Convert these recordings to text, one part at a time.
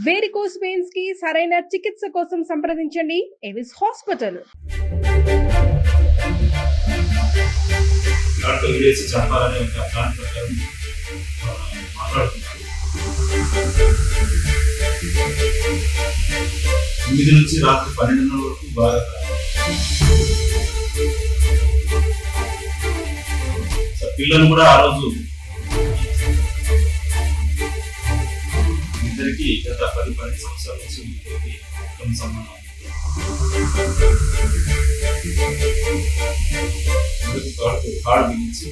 Varicose veins కి సరైన చికిత్స కోసం సంప్రదించండి ఎవిస్ హాస్పిటల్. నుంచి రాత్రి 12 వరకు బాగా పిల్లలు కూడా ఆ రోజు ఇద్దరికి గత 10-12 సంవత్సరాల నుంచి సంబంధం కాడు బిగించి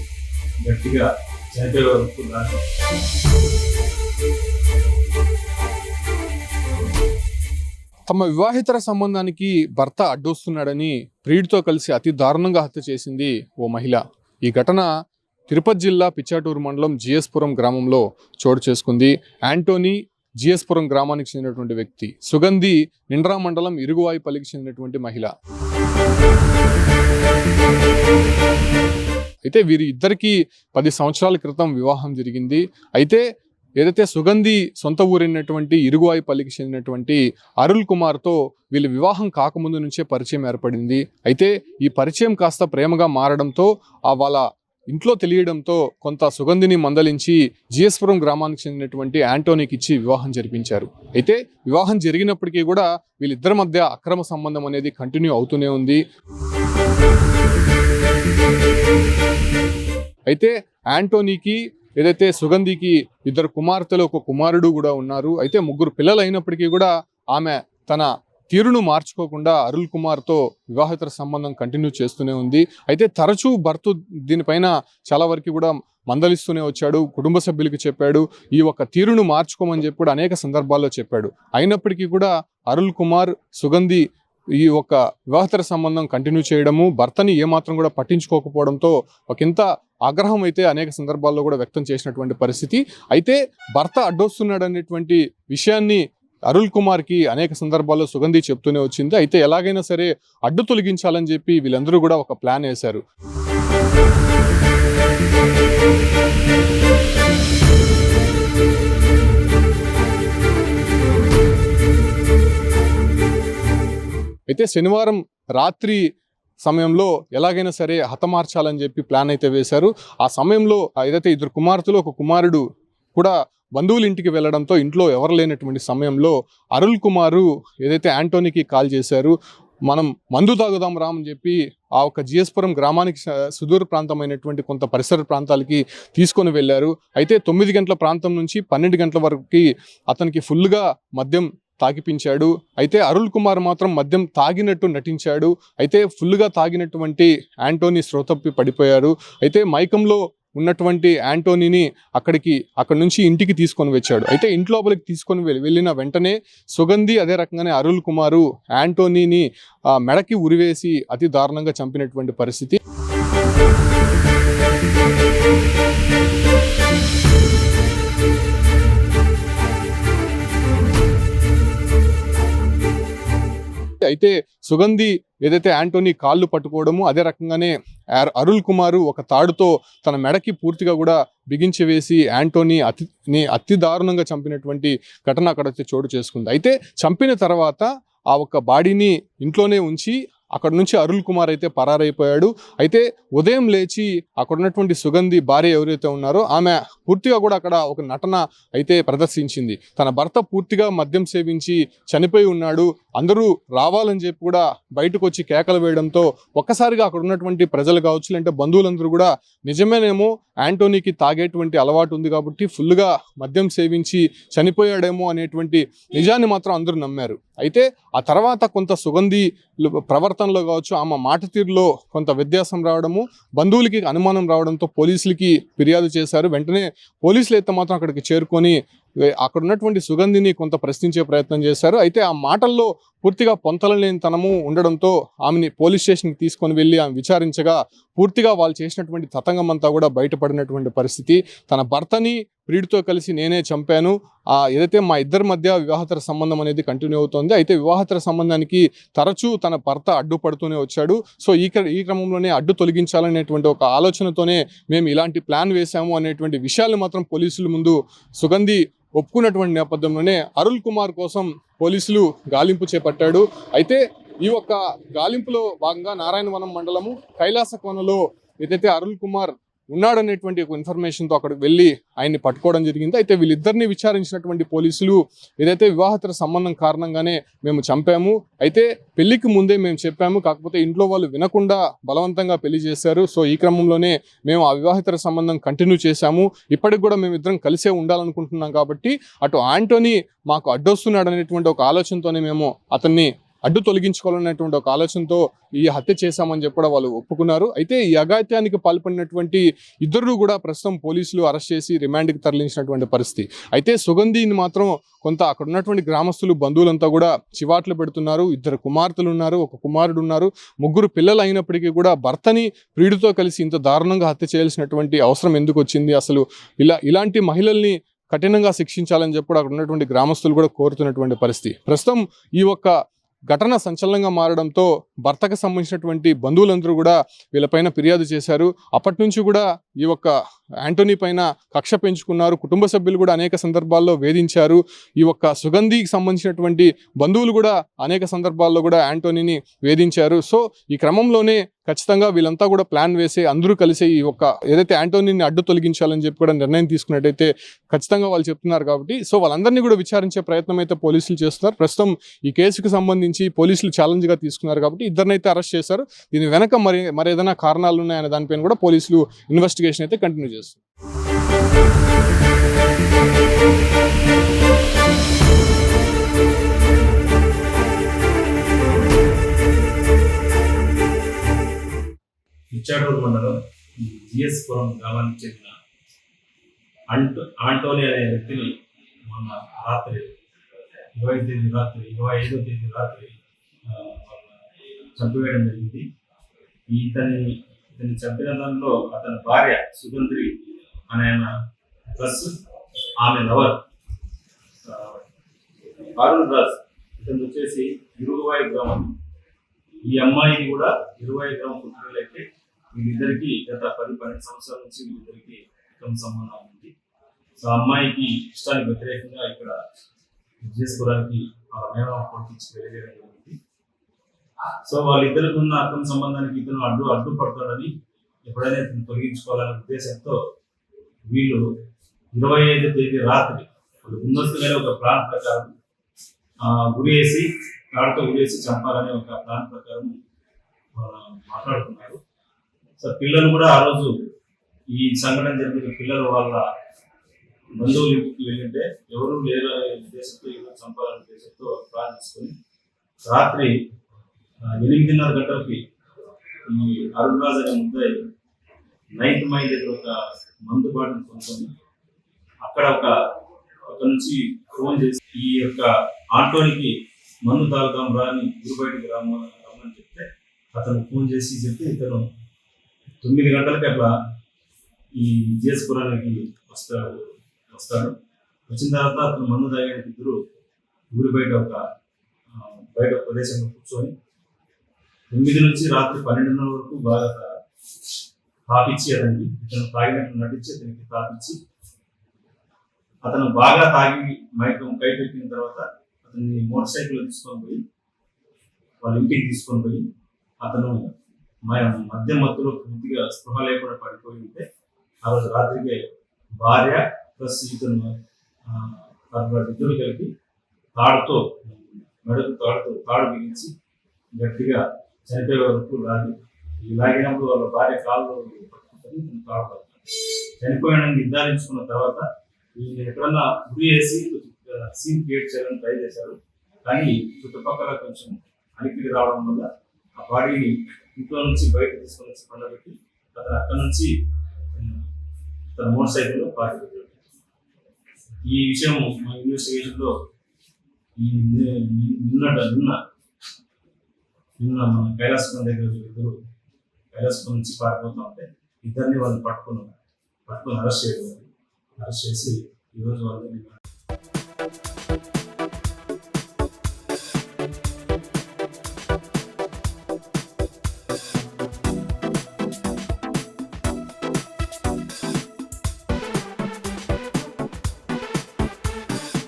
గట్టిగా చనిపోయే వరకు తమ వివాహితర సంబంధానికి భర్త అడ్డొస్తున్నాడని ప్రియుడితో కలిసి అతి దారుణంగా హత్య చేసింది ఓ మహిళ. ఈ ఘటన తిరుపతి జిల్లా పిచ్చాటూరు మండలం జిఎస్పురం గ్రామంలో చోటు చేసుకుంది. యాంటోనీ జిఎస్పురం గ్రామానికి చెందినటువంటి వ్యక్తి. సుగంధి నిండ్రా మండలం ఇరుగువాయిపల్లికి చెందినటువంటి మహిళ. అయితే వీరి ఇద్దరికి 10 సంవత్సరాల క్రితం వివాహం జరిగింది. అయితే ఏదైతే సుగంధి సొంత ఊరైనటువంటి ఇరుగువాయిపల్లికి చెందినటువంటి అరుల్ కుమార్తో వీళ్ళ వివాహం కాకముందు నుంచే పరిచయం ఏర్పడింది. అయితే ఈ పరిచయం కాస్త ప్రేమగా మారడంతో వాళ్ళ ఇంట్లో తెలియడంతో కొంత సుగంధిని మందలించి జిఎస్పురం గ్రామానికి చెందినటువంటి యాంటోనీకి ఇచ్చి వివాహం జరిపించారు. అయితే వివాహం జరిగినప్పటికీ కూడా వీళ్ళిద్దరి మధ్య అక్రమ సంబంధం అనేది కంటిన్యూ అవుతూనే ఉంది. అయితే యాంటోనీకి ఏదైతే సుగంధికి 2 కుమార్తెలు 1 కుమారుడు కూడా ఉన్నారు. అయితే 3 పిల్లలు అయినప్పటికీ కూడా ఆమె తన తీరును మార్చుకోకుండా అరుల్ కుమార్తో వివాహితర సంబంధం కంటిన్యూ చేస్తూనే ఉంది. అయితే తరచూ భర్త దీనిపైన చాలా వరకు కూడా మందలిస్తూనే వచ్చాడు. కుటుంబ సభ్యులకి చెప్పాడు, ఈ ఒక్క తీరును మార్చుకోమని చెప్పి కూడా అనేక సందర్భాల్లో చెప్పాడు. అయినప్పటికీ కూడా అరుల్ కుమార్ సుగంధి ఈ ఒక వివాహితర సంబంధం కంటిన్యూ చేయడము, భర్తని ఏమాత్రం కూడా పట్టించుకోకపోవడంతో ఒకంత ఆగ్రహం అయితే అనేక సందర్భాల్లో కూడా వ్యక్తం చేసినటువంటి పరిస్థితి. అయితే భర్త అడ్డొస్తున్నాడు అనేటువంటి విషయాన్ని అరుల్ కుమార్కి అనేక సందర్భాల్లో సుగంధి చెప్తూనే వచ్చింది. అయితే ఎలాగైనా సరే అడ్డు తొలగించాలని చెప్పి వీళ్ళందరూ కూడా ఒక ప్లాన్ వేశారు. అయితే శనివారం రాత్రి సమయంలో ఎలాగైనా సరే హతమార్చాలని చెప్పి ప్లాన్ అయితే వేశారు. ఆ సమయంలో ఏదైతే 2 కుమార్తెలు 1 కుమారుడు కూడా బంధువుల ఇంటికి వెళ్ళడంతో ఇంట్లో ఎవరు లేనటువంటి సమయంలో అరుల్ కుమారు ఏదైతే యాంటోనీకి కాల్ చేశారు, మనం మందు తాగుదాం రామని చెప్పి ఆ ఒక జిఎస్పురం గ్రామానికి సుదూర ప్రాంతమైనటువంటి కొంత పరిసర ప్రాంతాలకి తీసుకొని వెళ్ళారు. అయితే 9 గంటల ప్రాంతం నుంచి 12 గంటల వరకు అతనికి ఫుల్గా మద్యం తాగిపించాడు. అయితే అరుల్ కుమార్ మాత్రం మద్యం తాగినట్టు నటించాడు. అయితే ఫుల్గా తాగినటువంటి యాంటోనీ స్రోతప్పి పడిపోయారు. అయితే మైకంలో ఉన్నటువంటి యాంటోనీని అక్కడి నుంచి ఇంటికి తీసుకొని వచ్చాడు. అయితే ఇంట్లోపలికి తీసుకొని వెళ్ళిన వెంటనే సుగంధి అదే రకంగానే అరుల్ కుమారు యాంటోనీని మెడకి ఉరివేసి అతి దారుణంగా చంపినటువంటి పరిస్థితి. అయితే సుగంధి ఏదైతే యాంటోనీ కాళ్ళు పట్టుకోవడము, అదే రకంగానే అరుల్ కుమారు ఒక తాడుతో తన మెడకి పూర్తిగా కూడా బిగించి వేసి యాంటోనీ అతి దారుణంగా చంపినటువంటి ఘటన అక్కడైతే చోటు చేసుకుంది. అయితే చంపిన తర్వాత ఆ ఒక్క బాడీని ఇంట్లోనే ఉంచి అక్కడ నుంచి అరుల్ కుమార్ అయితే పరారైపోయాడు. అయితే ఉదయం లేచి అక్కడ ఉన్నటువంటి సుగంధి భార్య ఎవరైతే ఉన్నారో ఆమె పూర్తిగా కూడా అక్కడ ఒక నటన అయితే ప్రదర్శించింది. తన భర్త పూర్తిగా మద్యం సేవించి చనిపోయి ఉన్నాడు, అందరూ రావాలని చెప్పి కూడా బయటకు వచ్చి కేకలు వేయడంతో ఒక్కసారిగా అక్కడ ఉన్నటువంటి ప్రజలు కావచ్చు, లేదంటే బంధువులందరూ కూడా నిజమేనేమో యాంటోనీకి తాగేటువంటి అలవాటు ఉంది కాబట్టి ఫుల్గా మద్యం సేవించి చనిపోయాడేమో అనేటువంటి నిజాన్ని మాత్రం అందరూ నమ్మారు. అయితే ఆ తర్వాత కొంత సుగంధి ప్రవర్తనలో కావచ్చు, ఆమె మాట తీరులో కొంత వ్యత్యాసం రావడము, బంధువులకి అనుమానం రావడంతో పోలీసులకి ఫిర్యాదు చేశారు. వెంటనే పోలీసులు అయితే మాత్రం అక్కడికి చేరుకొని అక్కడ ఉన్నటువంటి సుగంధిని కొంత ప్రశ్నించే ప్రయత్నం చేశారు. అయితే ఆ మాటల్లో పూర్తిగా పొంతలలేనితనము ఉండడంతో ఆమెని పోలీస్ స్టేషన్కి తీసుకొని వెళ్ళి ఆమె విచారించగా పూర్తిగా వాళ్ళు చేసినటువంటి తతంగం అంతా కూడా బయటపడినటువంటి పరిస్థితి. తన భర్తని ప్రియుడితో కలిసి నేనే చంపాను, ఏదైతే మా ఇద్దరి మధ్య వివాహేతర సంబంధం అనేది కంటిన్యూ అవుతోంది. అయితే వివాహేతర సంబంధానికి తరచూ తన భర్త అడ్డుపడుతూనే వచ్చాడు. సో ఈ క్రమంలోనే అడ్డు తొలగించాలనేటువంటి ఒక ఆలోచనతోనే మేము ఇలాంటి ప్లాన్ వేశాము అనేటువంటి విషయాలు మాత్రం పోలీసుల ముందు సుగంధి ఒప్పుకున్నటువంటి నేపథ్యంలోనే అరుల్ కుమార్ కోసం పోలీసులు గాలింపు చేపట్టాడు. అయితే ఈ ఒక్క గాలింపులో భాగంగా నారాయణవనం మండలము కైలాస కోనలో ఏదైతే అరుల్ కుమార్ ఉన్నాడనేటువంటి ఒక ఇన్ఫర్మేషన్తో అక్కడికి వెళ్ళి ఆయన్ని పట్టుకోవడం జరిగింది. అయితే వీళ్ళిద్దరిని విచారించినటువంటి పోలీసులు ఏదైతే వివాహేతర సంబంధం కారణంగానే మేము చంపాము, అయితే పెళ్లికి ముందే మేము చెప్పాము, కాకపోతే ఇంట్లో వాళ్ళు వినకుండా బలవంతంగా పెళ్లి చేశారు. సో ఈ క్రమంలోనే మేము ఆ వివాహేతర సంబంధం కంటిన్యూ చేశాము. ఇప్పటికి కూడా మేము ఇద్దరం కలిసే ఉండాలనుకుంటున్నాం కాబట్టి అటు ఆంటోనీ మాకు అడ్డొస్తున్నాడు అనేటువంటి ఒక ఆలోచనతోనే మేము అతన్ని అడ్డు తొలగించుకోవాలనేటువంటి ఒక ఆలోచనతో ఈ హత్య చేశామని చెప్పి కూడా వాళ్ళు ఒప్పుకున్నారు. అయితే ఈ అఘాయిత్యానికి పాల్పడినటువంటి ఇద్దరు కూడా ప్రస్తుతం పోలీసులు అరెస్ట్ చేసి రిమాండ్కి తరలించినటువంటి పరిస్థితి. అయితే సుగంధిని మాత్రం కొంత అక్కడ ఉన్నటువంటి గ్రామస్తులు బంధువులంతా కూడా చివాట్లు పెడుతున్నారు. 2 కుమార్తెలు ఉన్నారు, 1 కుమారుడు ఉన్నారు, 3 పిల్లలు అయినప్పటికీ కూడా భర్తని ప్రియుడితో కలిసి ఇంత దారుణంగా హత్య చేయాల్సినటువంటి అవసరం ఎందుకు వచ్చింది, అసలు ఇలాంటి మహిళల్ని కఠినంగా శిక్షించాలని చెప్పి అక్కడ ఉన్నటువంటి గ్రామస్తులు కూడా కోరుతున్నటువంటి పరిస్థితి. ప్రస్తుతం ఈ ఒక్క ఘటన సంచలనంగా మారడంతో భర్తకు సంబంధించినటువంటి బంధువులందరూ కూడా వీళ్ళపైన ఫిర్యాదు చేశారు. అప్పటి నుంచి కూడా ఈ ఒక్క ఆంటోనీ పైన కక్ష పెంచుకున్నారు. కుటుంబ సభ్యులు కూడా అనేక సందర్భాల్లో వేధించారు. ఈ ఒక్క సుగంధికి సంబంధించినటువంటి బంధువులు కూడా అనేక సందర్భాల్లో కూడా ఆంటోనీని వేధించారు. సో ఈ క్రమంలోనే ఖచ్చితంగా వీళ్ళంతా కూడా ప్లాన్ వేసి అందరూ కలిసి ఈ ఒక్క ఏదైతే ఆంటోనీని అడ్డు తొలగించాలని చెప్పి కూడా నిర్ణయం తీసుకున్నట్టయితే ఖచ్చితంగా వాళ్ళు చెప్తున్నారు కాబట్టి సో వాళ్ళందరినీ కూడా విచారించే ప్రయత్నం అయితే పోలీసులు చేస్తున్నారు. ప్రస్తుతం ఈ కేసుకు సంబంధించి పోలీసులు ఛాలెంజ్గా తీసుకున్నారు కాబట్టి ఇద్దరినైతే అరెస్ట్ చేశారు. దీని వెనక మరి ఏదైనా కారణాలు ఉన్నాయనే దానిపైన కూడా పోలీసులు ఇన్వెస్టిగేషన్ అయితే కంటిన్యూ చేస్తారు. ఇచ్చాడూరు మండలం జిఎస్ పురం గ్రామానికి చెందిన ఆంటోనీ అనే వ్యక్తిని మొన్న రాత్రి 25వ తేదీ రాత్రి చంపివేయడం జరిగింది. ఇతన్ని చంపిన దానిలో అతని భార్య సుగంధి అనే ప్లస్ ఆమె లవర్ అరుణ్ రాజ్, ఇతను వచ్చేసి ఇరుగువాయి గ్రామం. ఈ అమ్మాయిని కూడా ఇరుగువాయి గ్రామం పుట్టినట్లయితే వీళ్ళిద్దరికి గత 10-12 సంవత్సరాల నుంచి వీళ్ళిద్దరికి సంబంధం ఉంది. సో అమ్మాయికి ఇష్టానికి వ్యతిరేకంగా ఇక్కడ చేసుకోవడానికి మేనమామ పంపించి వెళ్ళేయడం జరిగింది. సో వాళ్ళిద్దరికి ఉన్న అక్రమ సంబంధానికి ఇతను అడ్డుపడతాడని ఎప్పుడైనా ఇతను తొలగించుకోవాలనే ఉద్దేశంతో వీళ్ళు 25వ తేదీ రాత్రి ముందస్తుగా ఒక ప్లాన్ ప్రకారం తాడుతో ఉరేసి చంపాలనే ఒక ప్లాన్ ప్రకారం మాట్లాడుతున్నారు. సో పిల్లలు కూడా ఆ రోజు ఈ సంఘటన జరిగిన పిల్లలు వాళ్ళ బంధువులు ఇంటికి వెళ్ళింటే ఎవరు లేరు అనే ఉద్దేశంతో ఎవరు చంపాలనే ఉద్దేశంతో ప్లాన్ తీసుకొని రాత్రి 8:30 గంటలకి ఈ అరుణ్ రాజ్ అనే ముద్దాయి 9th మైల్ దగ్గర ఒక మందు బాటిల్ కొనుక్కొని అక్కడ ఒక నుంచి ఫోన్ చేసి ఈ యొక్క ఆంటోనికి మందు తాగుతాం రాని ఊరుబయటికి రమ్మని చెప్తే అతను ఫోన్ చేసి చెప్తే ఇతను 9 గంటలకి అట్లా ఈ జిఎస్పురానికి వస్తాడు. వచ్చిన తర్వాత అతను మందు తాగడానికి ఇద్దరు ఊరి బయట ప్రదేశంలో కూర్చొని 9 నుంచి రాత్రి 12:30 వరకు బాగా తాపించి అతనికి ఇతను తాగినట్టు నటించి అతనికి తాపించి అతను బాగా తాగి మైకం కైపెక్కిన తర్వాత అతన్ని మోటార్ సైకిల్ తీసుకొని పోయి వాళ్ళ ఇంటికి తీసుకొని పోయి అతను మధ్య మత్తులో పూర్తిగా స్పృహ లేకుండా పడిపోయి ఉంటే ఆ రోజు రాత్రికి భార్య ప్లస్ ఇతను ఇద్దరు కలిపి తాడు బిగించి గట్టిగా చనిపోయే వరకు లాగినప్పుడు వాళ్ళ భార్య కాళ్ళు పట్టుకుంటుంది, తాడు పడుతుంది. చనిపోయాడని నిర్ధారించుకున్న తర్వాత ఈయన ఎక్కడన్నా గురి వేసి సీన్ క్రియేట్ చేయాలని ట్రై చేశారు. కానీ చుట్టుపక్కల కొంచెం అలికిడి రావడం వల్ల ఆ బాడీని ఇంట్లో నుంచి బయట తీసుకొని వచ్చి పండబెట్టి అతను అక్కడ నుంచి తన మోటార్ సైకిల్లో పారిపోయాడు. ఈ విషయం మా ఇన్వెస్టిగేషన్లో నిన్న మన కైలాసపురం దగ్గర ఇద్దరు కైలాసపురం నుంచి పారిపోతూ ఉంటే ఇద్దరిని వాళ్ళు పట్టుకొని అరెస్ట్ చేయడం. అరెస్ట్ చేసి ఈరోజు వాళ్ళని